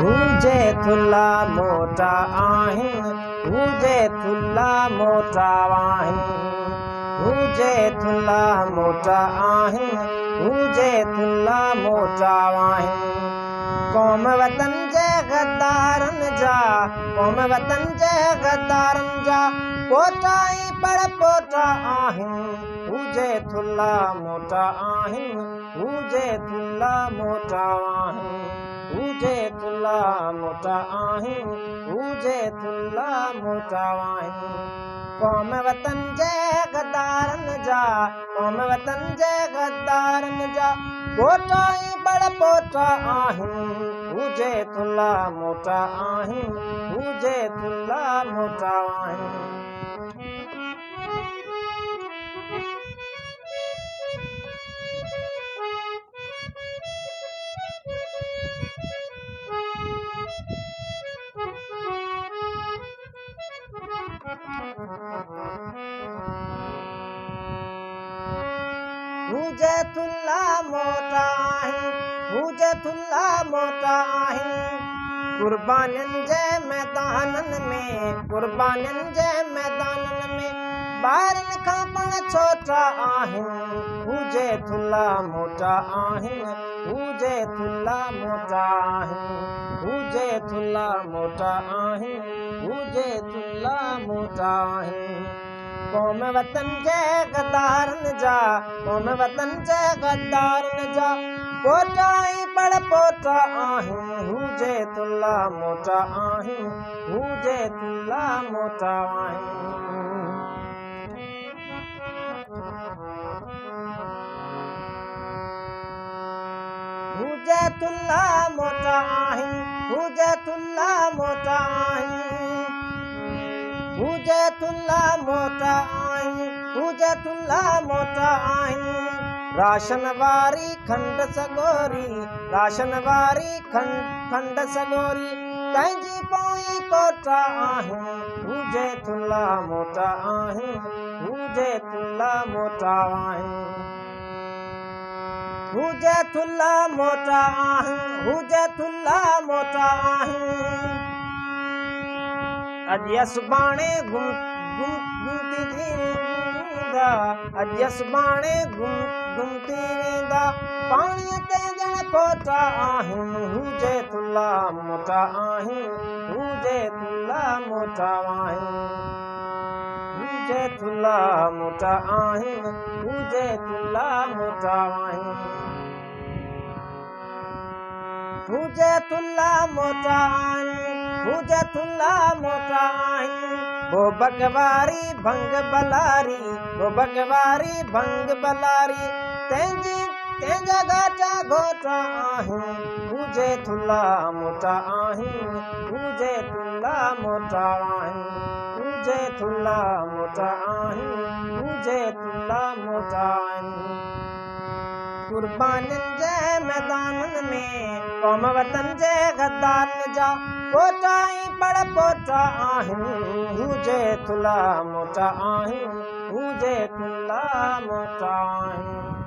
हुजे थुल्हा मोटा आहिनि, हुजे थुल्हा मोटा आहिनि, हुजे थुल्हा मोटा आहिनि, हुजे थुल्हा मोटा आहिनि। क़ौम वतन जे गद्दारनि जा, क़ौम वतन जे गद्दारनि जा पोटा ई पड़पोटा आहिनि। हुजे थुल्हा मोटा आहिनि, हुजे थुल्हा मोटा आहिनि, हुजे थुल्हा मोटा आहिनि, हुजे थुल्हा मोटा आहिनि। क़ौम वतन जे गद्दारनि जा, क़ौम वतन जे गद्दारनि जा पोटा ई पड़पोटा आहिनि। हुजे थुल्हा मोटा आहिनि, हुजे थुल्हा मोटा आहिनि। हुजे थुल्हा मोटा आहिनि, हुजे थुल्हा मोटा आहिनि। क़ुर्बानियुनि जे मैदाननि में, क़ुर्बानियुनि जे मैदाननि में ॿारनि खां पण छोटा आहिनि। हुजे थुल्हा मोटा आहिनि, हुजे थुल्हा मोटा आहिनि, हुजे थुल्हा मोटा आहिनि, हुजे थुल्हा मोटा आहिनि। क़ौम वतन जे गद्दारनि जा, क़ौम वतन जे गद्दारनि जा पोटा ई पड़पोटा आहिनि। हुजे थुल्हा मोटा आहिनि, हुजे थुल्हा मोटा आहिनि। हुजे थुल्हा मोटा आहिनि, हुजे थुल्हा मोटा आहिनि, हुजे थुल्हा मोटा आहिनि, हुजे थुल्हा मोटा आहिनि। राशन वारी खंड सॻोरी, राशन वारी खंड सॻोरी तंहिंजी पोइ कोटा आहिनि। हुजे थुल्हा मोटा आहिनि, हुजे थुल्हा मोटा आहिनि, हुजे थुल्हा मोटा आहिनि, हुजे थुल्हा मोटा आहिनि। अॼु सुभाणे गुमती थींदा, अॼु सुभाणे गुमती वेंदा पाणीअ ते ॼण पोटा आहिनि। हुजे थुल्हा मोटा आहिनि, हुजे थुल्हा मोटा आहिनि, हुजे थुल्हा मोटा आहिनि, हुजे थुल्हा मोटा आहिनि, हुजे थुल्हा मोटा आहिनि, हुजे थुल्हा मोटा आहिनि। बोबक वारी भंग बलारी, बोबक वारी भंग बलारी तंहिंजा घाटा घोटा आहिनि। हुजे थुल्हा मोटा आहिनि, हुजे थुल्हा मोटा आहिनि, हुजे थुल्हा मोटा आहिनि, हुजे थुल्हा मोटा आहिनि। क़ुर्बानियुनि जे मैदाननि में क़ौम वतन जे गद्दारनि जा पोटा ई पड़पोटा आहिनि। हुजे थुल्हा मोटा आहिनि, हुजे थुल्हा मोटा आहिनि।